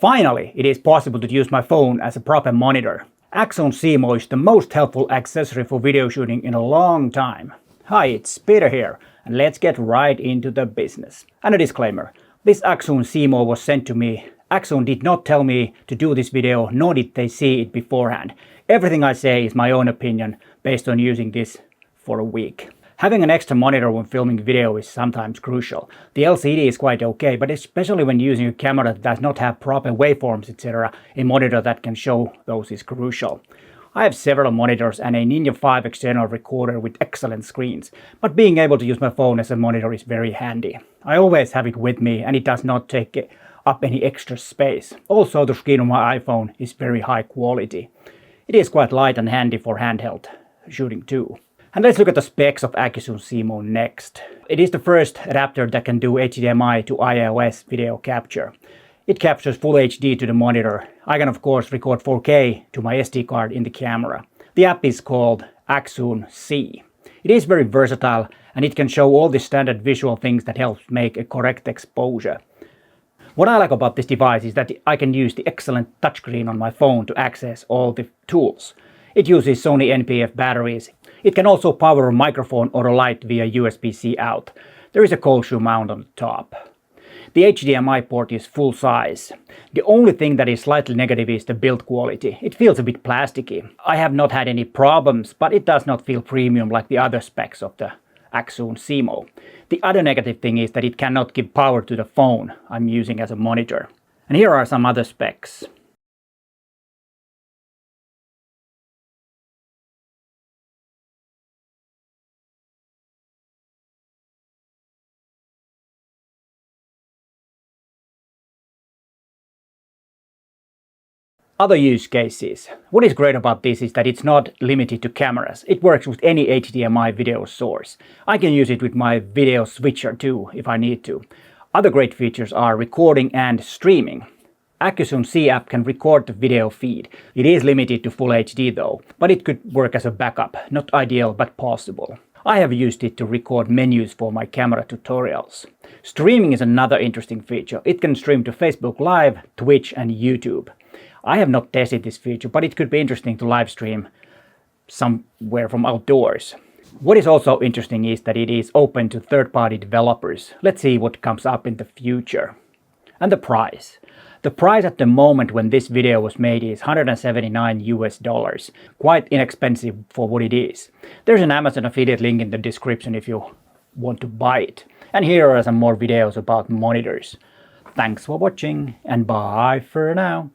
Finally, it is possible to use my phone as a proper monitor. Accsoon Seemo is the most helpful accessory for video shooting in a long time. Hi, it's Peter here, and let's get right into the business. And a disclaimer, this Accsoon Seemo was sent to me. Accsoon did not tell me to do this video, nor did they see it beforehand. Everything I say is my own opinion, based on using this for a week. Having an extra monitor when filming video is sometimes crucial. The LCD is quite okay, but especially when using a camera that does not have proper waveforms, etc., a monitor that can show those is crucial. I have several monitors and a Ninja 5 external recorder with excellent screens, but being able to use my phone as a monitor is very handy. I always have it with me and it does not take up any extra space. Also, the screen on my iPhone is very high quality. It is quite light and handy for handheld shooting too. And let's look at the specs of Accsoon Seemo next. It is the first adapter that can do HDMI to iOS video capture. It captures full HD to the monitor. I can of course record 4K to my SD card in the camera. The app is called Accsoon Seemo. It is very versatile and it can show all the standard visual things that helps make a correct exposure. What I like about this device is that I can use the excellent touchscreen on my phone to access all the tools. It uses Sony NPF batteries. It can also power a microphone or a light via USB-C out. There is a cold shoe mount on the top. The HDMI port is full size. The only thing that is slightly negative is the build quality. It feels a bit plasticky. I have not had any problems, but it does not feel premium like the other specs of the Accsoon Seemo. The other negative thing is that it cannot give power to the phone I'm using as a monitor. And here are some other specs. Other use cases. What is great about this is that it's not limited to cameras. It works with any HDMI video source. I can use it with my video switcher too, if I need to. Other great features are recording and streaming. Accsoon Seemo app can record the video feed. It is limited to full HD though, but it could work as a backup. Not ideal, but possible. I have used it to record menus for my camera tutorials. Streaming is another interesting feature. It can stream to Facebook Live, Twitch and YouTube. I have not tested this feature, but it could be interesting to live stream somewhere from outdoors. What is also interesting is that it is open to third-party developers. Let's see what comes up in the future. And the price. The price at the moment when this video was made is $179 US. Quite inexpensive for what it is. There's an Amazon affiliate link in the description if you want to buy it. And here are some more videos about monitors. Thanks for watching and bye for now.